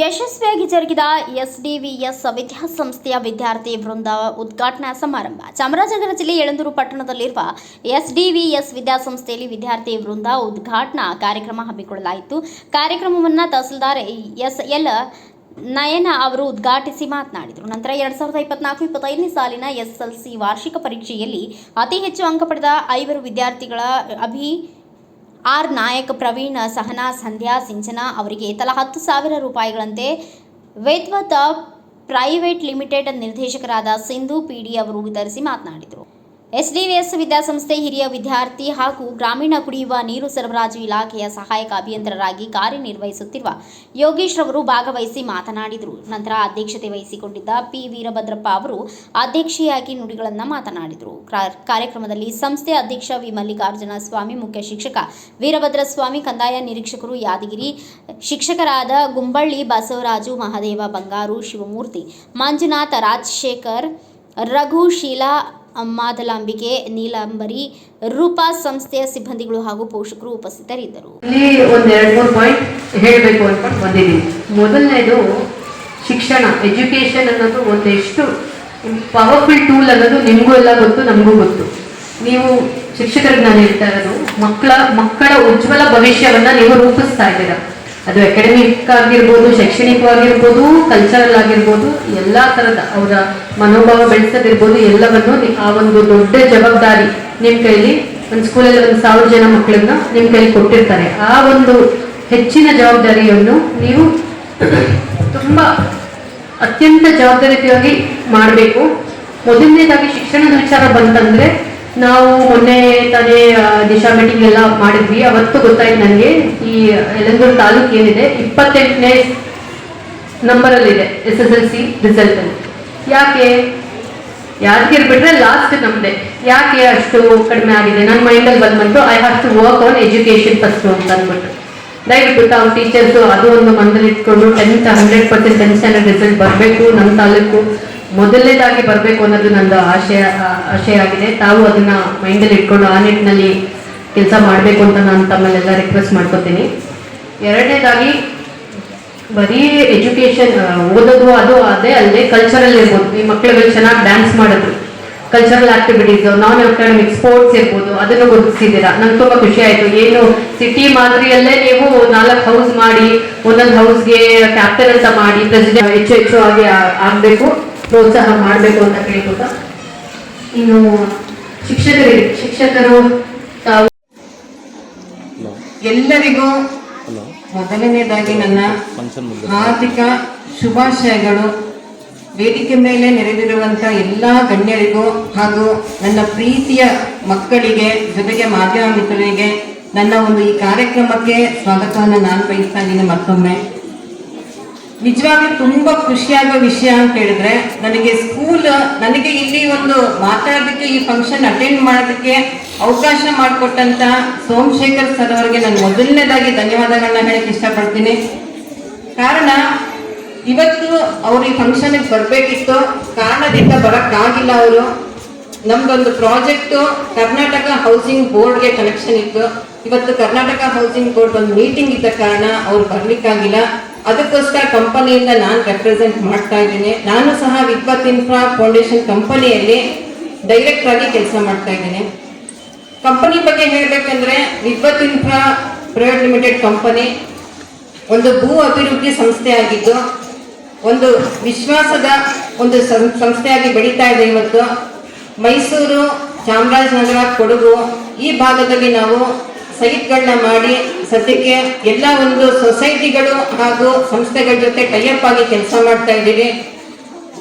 ಯಶಸ್ವಿಯಾಗಿ ಜರುಗಿದ ಎಸ್ಡಿವಿಎಸ್ ವಿದ್ಯಾಸಂಸ್ಥೆಯ ವಿದ್ಯಾರ್ಥಿ ವೃಂದ ಉದ್ಘಾಟನಾ ಸಮಾರಂಭ. ಚಾಮರಾಜನಗರ ಜಿಲ್ಲೆ ಯಳಂದೂರು ಪಟ್ಟಣದಲ್ಲಿರುವ ಎಸ್ಡಿವಿಎಸ್ ವಿದ್ಯಾಸಂಸ್ಥೆಯಲ್ಲಿ ವಿದ್ಯಾರ್ಥಿ ವೃಂದ ಉದ್ಘಾಟನಾ ಕಾರ್ಯಕ್ರಮ ಹಮ್ಮಿಕೊಳ್ಳಲಾಯಿತು. ಕಾರ್ಯಕ್ರಮವನ್ನು ತಹಸೀಲ್ದಾರ್ ಎಸ್ಎಲ್ ನಯನ ಅವರು ಉದ್ಘಾಟಿಸಿ ಮಾತನಾಡಿದರು. ನಂತರ 2024-25ನೇ ಸಾಲಿನ ಎಸ್ಎಸ್ಎಲ್ಸಿ ವಾರ್ಷಿಕ ಪರೀಕ್ಷೆಯಲ್ಲಿ ಅತಿ ಹೆಚ್ಚು ಅಂಕ ಪಡೆದ 5 ವಿದ್ಯಾರ್ಥಿಗಳ ಆರ್ ನಾಯಕ್, ಪ್ರವೀಣ್, ಸಹನಾ, ಸಂಧ್ಯಾ, ಸಿಂಚನಾ ಅವರಿಗೆ ತಲಾ 10,000 ರೂಪಾಯಿಗಳಂತೆ ವೇದ್ವತ ಪ್ರೈವೇಟ್ ಲಿಮಿಟೆಡ್ ನಿರ್ದೇಶಕರಾದ ಸಿಂಧು ಪಿಡಿ ಅವರು ವಿತರಿಸಿ ಮಾತನಾಡಿದರು. ಎಸ್ಡಿವಿಎಸ್ ವಿದ್ಯಾಸಂಸ್ಥೆ ಹಿರಿಯ ವಿದ್ಯಾರ್ಥಿ ಹಾಗೂ ಗ್ರಾಮೀಣ ಕುಡಿಯುವ ನೀರು ಸರಬರಾಜು ಇಲಾಖೆಯ ಸಹಾಯಕ ಅಭಿಯಂತರರಾಗಿ ಕಾರ್ಯನಿರ್ವಹಿಸುತ್ತಿರುವ ಯೋಗೇಶ್ ರವರು ಭಾಗವಹಿಸಿ ಮಾತನಾಡಿದರು. ನಂತರ ಅಧ್ಯಕ್ಷತೆ ವಹಿಸಿಕೊಂಡಿದ್ದ ಪಿ ವೀರಭದ್ರಪ್ಪ ಅವರು ಅಧ್ಯಕ್ಷೆಯಾಗಿ ನುಡಿಗಳನ್ನು ಮಾತನಾಡಿದರು. ಕಾರ್ಯಕ್ರಮದಲ್ಲಿ ಸಂಸ್ಥೆ ಅಧ್ಯಕ್ಷ ವಿ ಮಲ್ಲಿಕಾರ್ಜುನ ಸ್ವಾಮಿ, ಮುಖ್ಯ ಶಿಕ್ಷಕ ವೀರಭದ್ರ ಸ್ವಾಮಿ, ಕಂದಾಯ ನಿರೀಕ್ಷಕರು ಯಾದಗಿರಿ, ಶಿಕ್ಷಕರಾದ ಗುಂಬಳ್ಳಿ ಬಸವರಾಜು, ಮಹಾದೇವ ಬಂಗಾರು, ಶಿವಮೂರ್ತಿ, ಮಂಜುನಾಥ್, ರಾಜಶೇಖರ್, ರಘು, ಶೀಲಾ, ಮಾದಲಾಂಬಿಕೆ, ನೀಲಾಂಬರಿ, ರೂಪಾ ಸಂಸ್ಥೆಯ ಸಿಬ್ಬಂದಿಗಳು ಹಾಗೂ ಪೋಷಕರು ಉಪಸ್ಥಿತರಿದ್ದರು. ಇಲ್ಲಿ ಒಂದು 2-3 ಪಾಯಿಂಟ್ ಹೇಳಬೇಕು ಅನ್ಕೊಂಡು ಬಂದಿದ್ದೀನಿ. ಮೊದಲನೇದು ಶಿಕ್ಷಣ, ಎಜುಕೇಶನ್ ಅನ್ನೋದು ಒಂದೆಷ್ಟು ಪವರ್ಫುಲ್ ಟೂಲ್ ಅನ್ನೋದು ನಿಮಗೂ ಎಲ್ಲ ಗೊತ್ತು, ನಮಗೂ ಗೊತ್ತು. ನೀವು ಶಿಕ್ಷಕರಿಗೆ ನಾನು ಹೇಳ್ತಾ ಇರೋದು, ಮಕ್ಕಳ ಉಜ್ವಲ ಭವಿಷ್ಯವನ್ನ ನೀವು ರೂಪಿಸ್ತಾ ಇದ್ದೀರಾ. ಅದು ಅಕಾಡೆಮಿಕ್ ಆಗಿರ್ಬೋದು, ಶೈಕ್ಷಣಿಕವಾಗಿರ್ಬೋದು, ಕಲ್ಚರಲ್ ಆಗಿರ್ಬೋದು, ಎಲ್ಲ ಥರದ ಅವರ ಮನೋಭಾವ ಬೆಳೆಸೋದಿರ್ಬೋದು, ಎಲ್ಲವನ್ನು ಆ ಒಂದು ದೊಡ್ಡ ಜವಾಬ್ದಾರಿ ನಿಮ್ಮ ಕೈಲಿ, ಒಂದು ಸ್ಕೂಲಲ್ಲಿ 1,000 ಜನ ಮಕ್ಕಳನ್ನ ನಿಮ್ಮ ಕೈಲಿ ಕೊಟ್ಟಿರ್ತಾರೆ. ಆ ಒಂದು ಹೆಚ್ಚಿನ ಜವಾಬ್ದಾರಿಯನ್ನು ನೀವು ತುಂಬ ಅತ್ಯಂತ ಜವಾಬ್ದಾರಿಯುತವಾಗಿ ಮಾಡಬೇಕು. ಮೊದಲನೇದಾಗಿ ಶಿಕ್ಷಣದ ವಿಚಾರ ಬಂತಂದ್ರೆ, ನಾವು ಮೊನ್ನೆ ತಾನೇ ದಿಶಾ ಮೀಟಿಂಗ್ ಎಲ್ಲ ಮಾಡಿದ್ವಿ. ಅವತ್ತು ಗೊತ್ತಾಯ್ತು ನನಗೆ, ಈ ಯಳಂದೂರು ತಾಲೂಕು ಏನಿದೆ 28ನೇ ನಂಬರಲ್ಲಿದೆ SSLC ರಿಸಲ್ಟ್ ಅಲ್ಲಿ. ಯಾಕೆ ಯಾದಗಿರಿ ಬಿಟ್ರೆ ಲಾಸ್ಟ್ ನಮ್ದೆ, ಯಾಕೆ ಅಷ್ಟು ಕಡಿಮೆ ಆಗಿದೆ? ನನ್ನ ಮೈಂಡಲ್ಲಿ ಬಂದ್ಬಿಟ್ಟು I have to work on education first ಅಂತ ಅಂದ್ಬಿಟ್ಟು ದಯವಿಟ್ಟು ತಾವು ಟೀಚರ್ಸು ಅದು ಒಂದು ಮನದಲ್ಲಿ ಇಟ್ಕೊಂಡು 100% 10th ಸ್ಟ್ಯಾಂಡರ್ಡ್ ರಿಸಲ್ಟ್ ಬರಬೇಕು, ನಮ್ಮ ತಾಲೂಕು ಮೊದಲನೇದಾಗಿ ಬರಬೇಕು ಅನ್ನೋದು ನಂದು ಆಶಯ ಆಗಿದೆ. ತಾವು ಅದನ್ನ ಮೈಂಡಲ್ಲಿ ಇಟ್ಕೊಂಡು ಆ ನಿಟ್ಟಿನಲ್ಲಿ ಕೆಲಸ ಮಾಡಬೇಕು ಅಂತ ನಾನು ತಮ್ಮಲ್ಲೆಲ್ಲ ರಿಕ್ವೆಸ್ಟ್ ಮಾಡ್ಕೊತೀನಿ. ಎರಡನೇದಾಗಿ ಬರೀ ಎಜುಕೇಶನ್ ಓದೋದು ಅದು ಅದೇ ಅಲ್ಲದೆ ಕಲ್ಚರಲ್ ಇರ್ಬೋದು. ಈ ಮಕ್ಕಳುಗಳು ಚೆನ್ನಾಗಿ ಡ್ಯಾನ್ಸ್ ಮಾಡಿದ್ರು, ಕಲ್ಚರಲ್ ಆಕ್ಟಿವಿಟೀಸ್, ನಾನ್ ಅಕಾಡೆಮಿಕ್ ಸ್ಪೋರ್ಟ್ಸ್ ಇರ್ಬೋದು, ಅದನ್ನು ಗುರುತಿಸಿದ್ದೀರಾ. ನಂಗೆ ತುಂಬ ಖುಷಿ ಆಯಿತು. ಏನು ಸಿಟಿ ಮಾದರಿಯಲ್ಲೇ ನೀವು 4 ಹೌಸ್ ಮಾಡಿ, ಒಂದೊಂದು ಹೌಸ್ಗೆ ಕ್ಯಾಪ್ಟನ್ ಅಂತ ಮಾಡಿ ಪ್ರೆಸಿಡೆಂಟ್ ಹೆಚ್ಚು ಆಗಿ ಆಗಬೇಕು, ಪ್ರೋತ್ಸಾಹ ಮಾಡಬೇಕು ಅಂತ ಕೇಳ್ಕೊತ, ಇನ್ನು ಶಿಕ್ಷಕರು ತಾವು ಎಲ್ಲರಿಗೂ ಮೊದಲನೇದಾಗಿ ನನ್ನ ಹಾರ್ದಿಕ ಶುಭಾಶಯಗಳು. ವೇದಿಕೆ ಮೇಲೆ ನೆರೆದಿರುವಂಥ ಎಲ್ಲ ಗಣ್ಯರಿಗೂ ಹಾಗೂ ನನ್ನ ಪ್ರೀತಿಯ ಮಕ್ಕಳಿಗೆ, ಜೊತೆಗೆ ಮಾಧ್ಯಮ ಮಿತ್ರರಿಗೆ ನನ್ನ ಒಂದು ಈ ಕಾರ್ಯಕ್ರಮಕ್ಕೆ ಸ್ವಾಗತವನ್ನು ನಾನು ಬಯಸ್ತಾ ಇದ್ದೀನಿ. ಮತ್ತೊಮ್ಮೆ ನಿಜವಾಗಿ ತುಂಬ ಖುಷಿಯಾಗೋ ವಿಷಯ ಅಂತ ಹೇಳಿದ್ರೆ, ನನಗೆ ಇಲ್ಲಿ ಒಂದು ಮಾತಾಡೋದಕ್ಕೆ, ಈ ಫಂಕ್ಷನ್ ಅಟೆಂಡ್ ಮಾಡೋದಕ್ಕೆ ಅವಕಾಶ ಮಾಡಿಕೊಟ್ಟಂತ ಸೋಮಶೇಖರ್ ಸರ್ ಅವರಿಗೆ ನಾನು ಮೊದಲನೇದಾಗಿ ಧನ್ಯವಾದಗಳನ್ನ ಹೇಳಕ್ಕೆ ಇಷ್ಟಪಡ್ತೀನಿ. ಕಾರಣ ಇವತ್ತು ಅವರು ಈ ಫಂಕ್ಷನ್ಗೆ ಬರಬೇಕಿತ್ತು, ಕಾರಣದಿಂದ ಬರೋಕ್ಕಾಗಿಲ್ಲ. ಅವರು ನಮ್ದೊಂದು ಪ್ರಾಜೆಕ್ಟು ಕರ್ನಾಟಕ ಹೌಸಿಂಗ್ ಬೋರ್ಡ್ಗೆ ಕನೆಕ್ಷನ್ ಇತ್ತು. ಇವತ್ತು ಕರ್ನಾಟಕ ಹೌಸಿಂಗ್ ಬೋರ್ಡ್ ಒಂದು ಮೀಟಿಂಗ್ ಇದ್ದ ಕಾರಣ ಅವ್ರು ಬರ್ಲಿಕ್ಕಾಗಿಲ್ಲ. ಅದಕ್ಕೋಸ್ಕರ ಕಂಪನಿಯಿಂದ ನಾನು ರೆಪ್ರೆಸೆಂಟ್ ಮಾಡ್ತಾ ಇದ್ದೀನಿ. ನಾನು ಸಹ ವಿದ್ವತ್ ಇನ್ಫ್ರಾ ಫೌಂಡೇಶನ್ ಕಂಪನಿಯಲ್ಲಿ ಡೈರೆಕ್ಟರ್ ಆಗಿ ಕೆಲಸ ಮಾಡ್ತಾ ಇದ್ದೀನಿ. ಕಂಪನಿ ಬಗ್ಗೆ ಹೇಳಬೇಕಂದ್ರೆ, ವಿದ್ವತ್ ಇನ್ಫ್ರಾ ಪ್ರೈವೇಟ್ ಲಿಮಿಟೆಡ್ ಕಂಪನಿ ಒಂದು ಭೂ ಅಭಿವೃದ್ಧಿ ಸಂಸ್ಥೆಯಾಗಿದ್ದು, ಒಂದು ವಿಶ್ವಾಸದ ಒಂದು ಸಂಸ್ಥೆಯಾಗಿ ಬೆಳೀತಾ ಇದೆ. ಇವತ್ತು ಮೈಸೂರು, ಚಾಮರಾಜನಗರ, ಕೊಡಗು ಈ ಭಾಗದಲ್ಲಿ ನಾವು ಸೈಟ್ಗಳನ್ನ ಮಾಡಿ ಸದ್ಯಕ್ಕೆ ಎಲ್ಲ ಒಂದು ಸೊಸೈಟಿಗಳು ಹಾಗೂ ಸಂಸ್ಥೆಗಳ ಜೊತೆ ಟೈಅಪ್ ಆಗಿ ಕೆಲಸ ಮಾಡ್ತಾ ಇದ್ದೀವಿ.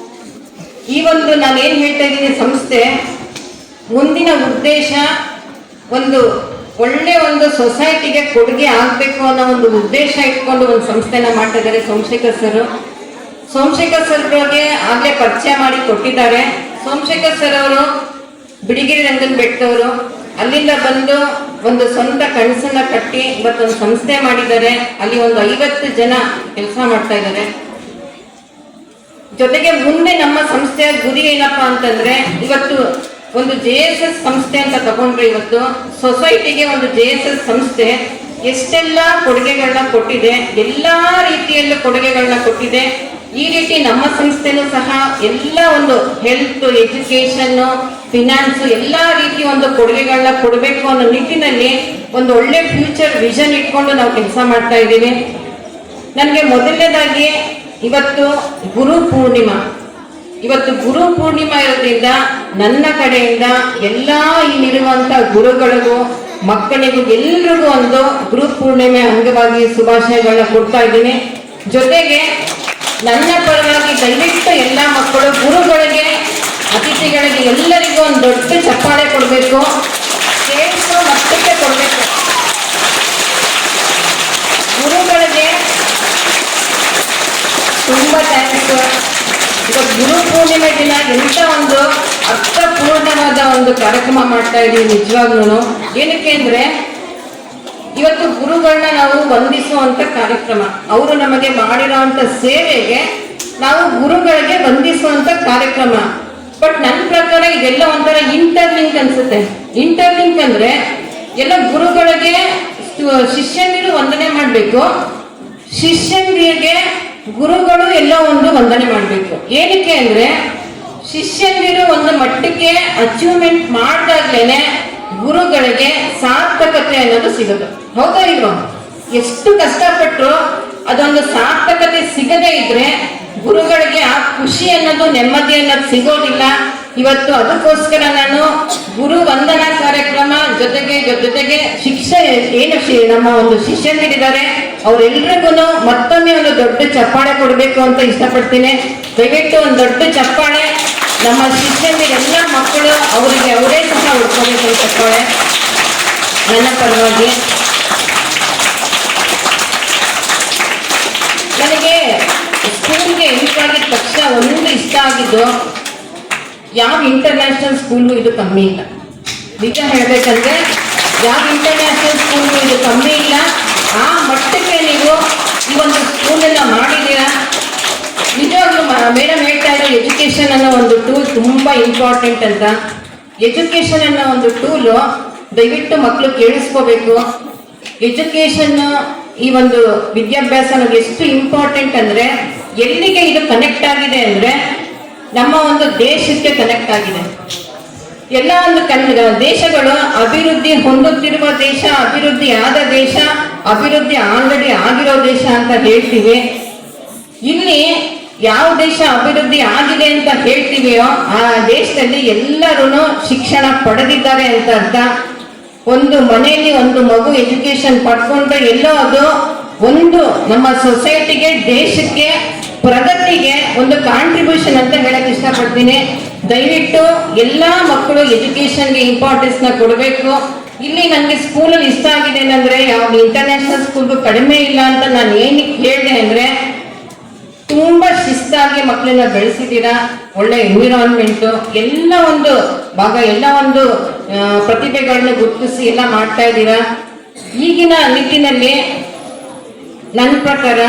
ಈ ಒಂದು ನಾನೇನು ಹೇಳ್ತಾ ಇದ್ದೀನಿ, ಸಂಸ್ಥೆ ಮುಂದಿನ ಉದ್ದೇಶ ಒಂದು ಒಳ್ಳೆ ಒಂದು ಸೊಸೈಟಿಗೆ ಕೊಡುಗೆ ಆಗಬೇಕು ಅನ್ನೋ ಒಂದು ಉದ್ದೇಶ ಇಟ್ಕೊಂಡು ಒಂದು ಸಂಸ್ಥೆನ ಮಾಡ್ತಾ ಇದ್ದಾರೆ ಸೋಮಶೇಖರ್ ಸರ್ ಬಗ್ಗೆ ಆಗಲೇ ಪರಿಚಯ ಮಾಡಿ ಕೊಟ್ಟಿದ್ದಾರೆ. ಸೋಮಶೇಖರ್ ಸರ್ ಅವರು ಬಿಳಿಗಿರಿ ರಂಗನ ಬೆಟ್ಟವರು, ಅಲ್ಲಿಂದ ಬಂದು ಒಂದು ಸ್ವಂತ ಕನಸನ್ನ ಕಟ್ಟಿ ಇವತ್ತೊಂದು ಸಂಸ್ಥೆ ಮಾಡಿದ್ದಾರೆ. ಅಲ್ಲಿ ಒಂದು 50 ಜನ ಕೆಲಸ ಮಾಡ್ತಾ ಇದ್ದಾರೆ. ಜೊತೆಗೆ ಮುಂದೆ ನಮ್ಮ ಸಂಸ್ಥೆಯ ಗುರಿ ಏನಪ್ಪಾ ಅಂತಂದ್ರೆ, ಇವತ್ತು ಒಂದು JSS ಸಂಸ್ಥೆ ಅಂತ ತಗೊಂಡ್ರೆ, ಇವತ್ತು ಸೊಸೈಟಿಗೆ ಒಂದು JSS ಸಂಸ್ಥೆ ಎಷ್ಟೆಲ್ಲ ಕೊಡುಗೆಗಳನ್ನ ಕೊಟ್ಟಿದೆ, ಎಲ್ಲ ರೀತಿಯಲ್ಲೂ ಕೊಡುಗೆಗಳನ್ನ ಕೊಟ್ಟಿದೆ. ಈ ರೀತಿ ನಮ್ಮ ಸಂಸ್ಥೆನೂ ಸಹ ಎಲ್ಲ ಒಂದು ಹೆಲ್ತ್, ಎಜುಕೇಶನ್, ಫಿನಾನ್ಸ್ ಎಲ್ಲ ರೀತಿಯ ಒಂದು ಕೊಡುಗೆಗಳನ್ನ ಕೊಡಬೇಕು ಅನ್ನೋ ನಿಟ್ಟಿನಲ್ಲಿ ಒಂದು ಒಳ್ಳೆ ಫ್ಯೂಚರ್ ವಿಷನ್ ಇಟ್ಕೊಂಡು ನಾವು ಕೆಲಸ ಮಾಡ್ತಾ ಇದ್ದೀವಿ. ನನಗೆ ಮೊದಲನೇದಾಗಿ ಇವತ್ತು ಗುರು ಪೂರ್ಣಿಮಾ ಇರೋದ್ರಿಂದ ನನ್ನ ಕಡೆಯಿಂದ ಎಲ್ಲ ಇಲ್ಲಿರುವಂತ ಗುರುಗಳಿಗೂ ಮಕ್ಕಳಿಗೂ ಎಲ್ರಿಗೂ ಒಂದು ಗುರು ಪೂರ್ಣಿಮೆ ಅಂಗವಾಗಿ ಶುಭಾಶಯಗಳನ್ನ ಕೊಡ್ತಾ ಇದ್ದೀನಿ. ಜೊತೆಗೆ ನನ್ನ ಪರವಾಗಿ ದಯವಿಟ್ಟು ಎಲ್ಲ ಮಕ್ಕಳು ಗುರುಗಳಿಗೆ, ಅತಿಥಿಗಳಿಗೆ ಎಲ್ಲರಿಗೂ ಒಂದು ದೊಡ್ಡ ಚಪ್ಪಾಳೆ ಕೊಡಬೇಕು, ಕೇಳಿಸೋ ಮಟ್ಟಕ್ಕೆ ಕೊಡಬೇಕು. ಗುರುಗಳಿಗೆ ತುಂಬ ಥ್ಯಾಂಕ್ಸ್. ಇವತ್ತು ಗುರು ಪೂರ್ಣಿಮೆ ದಿನ ಎಂಥ ಒಂದು ಅರ್ಥಪೂರ್ಣವಾದ ಒಂದು ಕಾರ್ಯಕ್ರಮ ಮಾಡ್ತಾ ಇದ್ದೀವಿ ನಿಜವಾಗ್ಲೂ. ಏನಕ್ಕೆ ಅಂದ್ರೆ ಇವತ್ತು ಗುರುಗಳನ್ನ ನಾವು ವಂದಿಸುವಂತ ಕಾರ್ಯಕ್ರಮ, ಅವರು ನಮಗೆ ಮಾಡಿರೋಂಥ ಸೇವೆಗೆ ನಾವು ಗುರುಗಳಿಗೆ ವಂದಿಸುವಂತ ಕಾರ್ಯಕ್ರಮ. ಬಟ್ ನನ್ನ ಪ್ರಕಾರ ಇದೆಲ್ಲ ಒಂಥರ ಇಂಟರ್ಲಿಂಕ್ ಅನ್ಸುತ್ತೆ. ಇಂಟರ್ಲಿಂಕ್ ಅಂದ್ರೆ ಎಲ್ಲ ಗುರುಗಳಿಗೆ ಶಿಷ್ಯಂದಿರು ವಂದನೆ ಮಾಡಬೇಕು, ಶಿಷ್ಯಂದಿರಿಗೆ ಗುರುಗಳು ಎಲ್ಲ ಒಂದು ವಂದನೆ ಮಾಡಬೇಕು. ಏನಕ್ಕೆ ಅಂದ್ರೆ ಶಿಷ್ಯಂದಿರು ಒಂದು ಮಟ್ಟಕ್ಕೆ ಅಚೀವ್ಮೆಂಟ್ ಮಾಡಿದಾಗ್ಲೇನೆ ಗುರುಗಳಿಗೆ ಸಾರ್ಥಕತೆ ಅನ್ನೋದು ಸಿಗೋದು. ಹೌದಾ ಇಲ್ವಾ? ಎಷ್ಟು ಕಷ್ಟಪಟ್ಟರು ಅದೊಂದು ಸಾರ್ಥಕತೆ ಸಿಗದೇ ಇದ್ರೆ ಗುರುಗಳಿಗೆ ಆ ಖುಷಿ ಅನ್ನೋದು, ನೆಮ್ಮದಿ ಅನ್ನೋದು ಸಿಗೋದಿಲ್ಲ. ಇವತ್ತು ಅದಕ್ಕೋಸ್ಕರ ನಾನು ಗುರು ವಂದನಾ ಕಾರ್ಯಕ್ರಮ ಜೊತೆಗೆ ನಮ್ಮ ಒಂದು ಶಿಷ್ಯಂದಿರಿದ್ದಾರೆ ಅವರೆಲ್ರಿಗೂ ಮತ್ತೊಮ್ಮೆ ಒಂದು ದೊಡ್ಡ ಚಪ್ಪಾಳೆ ಕೊಡಬೇಕು ಅಂತ ಇಷ್ಟಪಡ್ತೀನಿ. ದಯವಿಟ್ಟು ಒಂದು ದೊಡ್ಡ ಚಪ್ಪಾಳೆ ನಮ್ಮ ಶಿಷ್ಯಂದಿರೆಲ್ಲ ಮಕ್ಕಳು ಅವರಿಗೆ ಅವರೇ ಸಹ ಉಡ್ಕೋಬೇಕು ಚಪ್ಪಾಳೆ ನನ್ನ ಪರವಾಗಿ. ನನಗೆ ಸ್ಕೂಲ್ಗೆ ಎಂಟ್ರ್ ಆಗಿದ ತಕ್ಷಣ ಒಂದು ಇಷ್ಟ ಆಗಿದ್ದು, ಯಾವ ಇಂಟರ್ನ್ಯಾಷನಲ್ ಸ್ಕೂಲ್ಗೂ ಇದು ಕಮ್ಮಿ ಇಲ್ಲ. ನಿಜ ಹೇಳ್ಬೇಕಂದ್ರೆ ಯಾವ ಇಂಟರ್ನ್ಯಾಷನಲ್ ಸ್ಕೂಲ್ಗೂ ಇದು ಕಮ್ಮಿ ಇಲ್ಲ. ಆ ಮಟ್ಟಕ್ಕೆ ನೀವು ಈ ಒಂದು ಸ್ಕೂಲನ್ನ ಮಾಡಿದ್ದೀರಾ. ನಿಜವಾಗ್ಲೂ ಮೇಡಮ್ ಹೇಳ್ತಾ ಇರೋ ಎಜುಕೇಶನ್ ಅನ್ನೋ ಒಂದು ಟೂಲ್ ತುಂಬಾ ಇಂಪಾರ್ಟೆಂಟ್ ಅಂತ. ಎಜುಕೇಶನ್ ಅನ್ನೋ ಒಂದು ಟೂಲು ದಯವಿಟ್ಟು ಮಕ್ಕಳು ಕೇಳಿಸ್ಕೋಬೇಕು. ಎಜುಕೇಶನ್, ಈ ಒಂದು ವಿದ್ಯಾಭ್ಯಾಸ ಅನ್ನೋದು ಎಷ್ಟು ಇಂಪಾರ್ಟೆಂಟ್ ಅಂದ್ರೆ ಎಲ್ಲಿಗೆ ಇದು ಕನೆಕ್ಟ್ ಆಗಿದೆ ಅಂದ್ರೆ ನಮ್ಮ ಒಂದು ದೇಶಕ್ಕೆ ಕನೆಕ್ಟ್ ಆಗಿದೆ. ಎಲ್ಲ ಒಂದು ದೇಶಗಳು ಅಭಿವೃದ್ಧಿ ಹೊಂದುತ್ತಿರುವ ದೇಶ, ಅಭಿವೃದ್ಧಿ ಆದ ದೇಶ, ಅಭಿವೃದ್ಧಿ ಆಲ್ರೆಡಿ ಆಗಿರೋ ದೇಶ ಅಂತ ಹೇಳ್ತೀವಿ. ಇಲ್ಲಿ ಯಾವ ದೇಶ ಅಭಿವೃದ್ಧಿ ಆಗಿದೆ ಅಂತ ಹೇಳ್ತೀವಿಯೋ ಆ ದೇಶದಲ್ಲಿ ಎಲ್ಲರೂ ಶಿಕ್ಷಣ ಪಡೆದಿದ್ದಾರೆ ಅಂತ ಅರ್ಥ. ಒಂದು ಮನೆಯಲ್ಲಿ ಒಂದು ಮಗು ಎಜುಕೇಶನ್ ಪಡ್ಕೊಂಡ್ರೆ ಎಲ್ಲೋ ಅದು ಒಂದು ನಮ್ಮ ಸೊಸೈಟಿಗೆ, ದೇಶಕ್ಕೆ, ಪ್ರಗತಿಗೆ ಒಂದು ಕಾಂಟ್ರಿಬ್ಯೂಷನ್ ಅಂತ ಹೇಳಕ್ ಇಷ್ಟಪಡ್ತೀನಿ. ದಯವಿಟ್ಟು ಎಲ್ಲಾ ಮಕ್ಕಳು ಎಜುಕೇಶನ್ಗೆ ಇಂಪಾರ್ಟೆನ್ಸ್ ನ ಕೊಡಬೇಕು. ಇಲ್ಲಿ ನನಗೆ ಸ್ಕೂಲಲ್ಲಿ ಇಷ್ಟ ಆಗಿದೆ ಏನಂದ್ರೆ ಯಾವ ಇಂಟರ್ನ್ಯಾಷನಲ್ ಸ್ಕೂಲ್ಗೂ ಕಡಿಮೆ ಇಲ್ಲ ಅಂತ ನಾನು ಏನಕ್ಕೆ ಹೇಳಿದೆ ಅಂದ್ರೆ ತುಂಬಾ ಶಿಸ್ತಾಗಿ ಮಕ್ಕಳನ್ನ ಬೆಳೆಸಿದ್ದೀರಾ. ಒಳ್ಳೆ ಎನ್ವಿರಾನ್ಮೆಂಟ್, ಎಲ್ಲ ಒಂದು ಭಾಗ, ಎಲ್ಲ ಒಂದು ಪ್ರತಿಭೆಗಳನ್ನ ಗುರುತಿಸಿ ಎಲ್ಲ ಮಾಡ್ತಾ ಇದ್ದೀರಾ. ಈಗಿನ ನಿಟ್ಟಿನಲ್ಲಿ ನನ್ನ ಪ್ರಕಾರ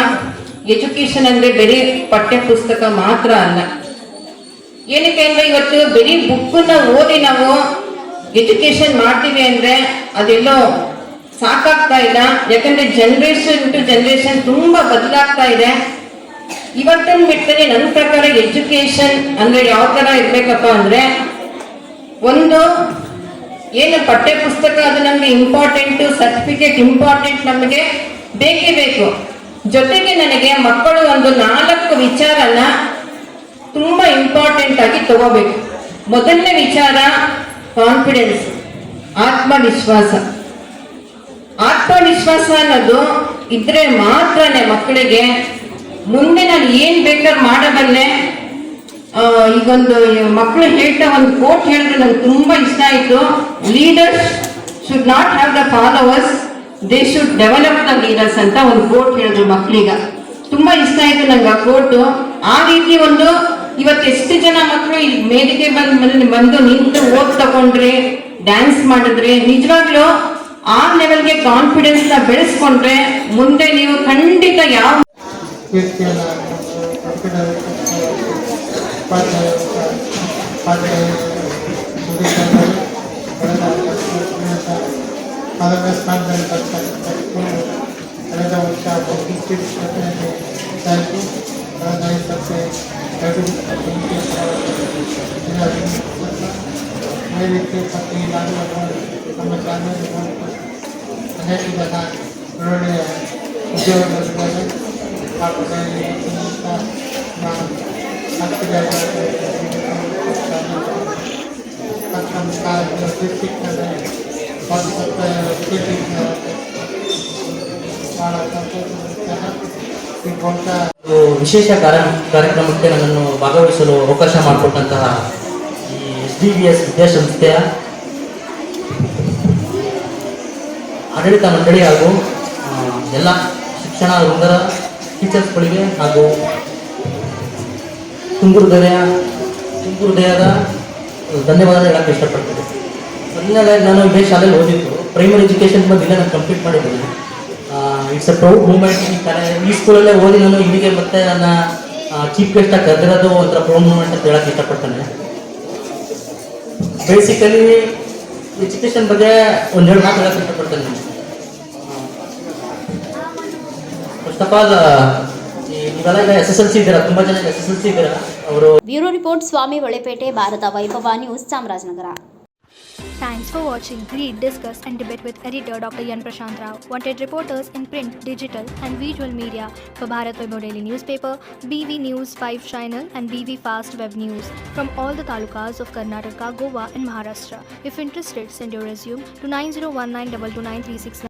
ಎಜುಕೇಶನ್ ಅಂದ್ರೆ ಬರೀ ಪಠ್ಯ ಪುಸ್ತಕ ಮಾತ್ರ ಅಲ್ಲ. ಏನಕ್ಕೆ ಅಂದ್ರೆ ಇವತ್ತು ಬರೀ ಬುಕ್ಕನ್ನ ಓದಿ ನಾವು ಎಜುಕೇಶನ್ ಮಾಡ್ತೀವಿ ಅಂದ್ರೆ ಅದೆಲ್ಲೋ ಸಾಕಾಗ್ತಾ ಇಲ್ಲ. ಯಾಕಂದ್ರೆ ಜನರೇಷನ್ ಟು ಜನರೇಷನ್ ತುಂಬಾ ಬದಲಾಗ್ತಾ ಇದೆ. ಇವತ್ತಿನ ಬಿಟ್ಟರೆ ನನ್ನ ಪ್ರಕಾರ ಎಜುಕೇಶನ್ ಅಂದ್ರೆ ಯಾವ ತರ ಇರ್ಬೇಕಪ್ಪ ಅಂದ್ರೆ, ಒಂದು ಏನು ಪಠ್ಯ ಪುಸ್ತಕ ಅದು ನಮ್ಗೆ ಇಂಪಾರ್ಟೆಂಟ್, ಸರ್ಟಿಫಿಕೇಟ್ ಇಂಪಾರ್ಟೆಂಟ್, ನಮಗೆ ಬೇಕೇ ಬೇಕು. ಜೊತೆಗೆ ನನಗೆ ಮಕ್ಕಳು ಒಂದು 4 ವಿಚಾರನ ತುಂಬಾ ಇಂಪಾರ್ಟೆಂಟ್ ಆಗಿ ತಗೋಬೇಕು. ಮೊದಲನೇ ವಿಚಾರ ಕಾನ್ಫಿಡೆನ್ಸ್, ಆತ್ಮವಿಶ್ವಾಸ. ಆತ್ಮವಿಶ್ವಾಸ ಅನ್ನೋದು ಇದ್ರೆ ಮಾತ್ರನೇ ಮಕ್ಕಳಿಗೆ ಮುಂದೆ ನಾನು ಏನ್ ಬೇಕಾದ್ರೆ ಮಾಡಬಲ್ಲೆ. ಈಗೊಂದು ಮಕ್ಕಳು ಹೇಳ್ತಾ ಒಂದು ಕೋಟ್ ಹೇಳಿದ್ರೆ ನಂಗೆ ತುಂಬಾ ಇಷ್ಟ ಆಯ್ತು. Leaders should not have the followers, they should develop the leaders ಅಂತ ಒಂದು ಕೋಟ್ ಹೇಳಿದ್ರು ಮಕ್ಕಳಿಗೆ. ತುಂಬಾ ಇಷ್ಟ ಆಯ್ತು ನಂಗೆ ಆ ಕೋಟು. ಆ ರೀತಿ ಒಂದು ಇವತ್ತು ಎಷ್ಟು ಜನ ಮಕ್ಕಳು ಈ ವೇದಿಕೆ ಬಂದು ನಿಂತು ಓದ್ ತಗೊಂಡ್ರಿ, ಡ್ಯಾನ್ಸ್ ಮಾಡಿದ್ರಿ, ನಿಜವಾಗ್ಲೂ ಆ ಲೆವೆಲ್ಗೆ ಕಾನ್ಫಿಡೆನ್ಸ್ ನ ಬೆಳೆಸ್ಕೊಂಡ್ರೆ ಮುಂದೆ ನೀವು ಖಂಡಿತ ಯಾವ ಅದರ 4ನೇ ಸ್ಥಾನದಲ್ಲಿ ಬರ್ತಕ್ಕಂಥ ಸ್ಕೂಲು ಕಳೆದ ವರ್ಷ ಡಿಸ್ಟ್ರಿಕ್ಟ್ ಪ್ರತಿನಿಧಿ ಆಯಿತು. ಕಳೆದ 5 ವರ್ಷ 2 ಅದೇ ರೀತಿ ಪ್ರತಿ ನಾಲ್ಕು ನಮ್ಮ ಚಾನಲ್ ಅನೇಕ ಜನ ಒಳ್ಳೆಯ ಉದ್ಯೋಗಗಳಿದ್ದಾರೆ. ಡಿಸ್ಟ್ರಿಕ್ಟ್ನಲ್ಲಿ ಭಾಳ ವಿಶೇಷ ಕಾರ್ಯಕ್ರಮಕ್ಕೆ ನನ್ನನ್ನು ಭಾಗವಹಿಸಲು ಅವಕಾಶ ಮಾಡಿಕೊಟ್ಟಂತಹ ಈ SDVS ವಿದ್ಯಾಸಂಸ್ಥೆಯ ಆಡಳಿತ ಮಂಡಳಿ ಹಾಗೂ ಎಲ್ಲ ಶಿಕ್ಷಣ ವೃಂದದ ಟೀಚರ್ಸ್ಗಳಿಗೆ ಹಾಗೂ ತುಂಬು ಹೃದಯದ ಧನ್ಯವಾದ ಹೇಳಕ್ಕೆ ಇಷ್ಟಪಡ್ತೀನಿ. ಮೊದಲನೇ ನಾನು ಇದೇ ಶಾಲೆಯಲ್ಲಿ ಓದಿದ್ದು, ಪ್ರೈಮರಿ ಎಜುಕೇಷನ್ ಬಂದಿಲ್ಲ, ನಾನು ಕಂಪ್ಲೀಟ್ ಮಾಡಿದ್ದೀನಿ. It's a proud moment. ಈ ಸ್ಕೂಲಲ್ಲೇ ಓದಿ ನಾನು ಇಲ್ಲಿಗೆ ಮತ್ತೆ ನನ್ನ ಚೀಫ್ ಗೆಸ್ಟಾಗಿ ಕರೆದಿರೋದು ಒಂಥರ ಪ್ರೌಡ್ ಮೂಮೆಂಟ್ ಅಂತ ಹೇಳಕ್ಕೆ ಇಷ್ಟಪಡ್ತೇನೆ. ಬೇಸಿಕಲಿ ಎಜುಕೇಷನ್ ಬಗ್ಗೆ ಒಂದೆರಡು ಮಾತು ಹೇಳಕ್ಕೆ ಇಷ್ಟಪಡ್ತೇನೆ. ಫಸ್ಟ್ ಆಫ್ ಆಲ್ ನೀವೆಲ್ಲ ಈಗ SSLC ಇದ್ದೀರಾ, ತುಂಬ ಜನ SSLC ಇದ್ದೀರಾ. ಅವರು ಬ್ಯೂರೋ ರಿಪೋರ್ಟ್ ಸ್ವಾಮಿ ಒಳೆಪೇಟೆ, ಭಾರತ ವೈಭವ news, Chamarajanagar. Thanks for watching. Read, discuss and debate with editor Dr. Yan Prashant Rao. Wanted reporters in print, digital and visual media for Bharat Vaibhav Daily Newspaper, BV News 5 Channel and BV Fast Web News from all the talukas of Karnataka, Goa and Maharashtra. If interested, send your resume to 9019229369.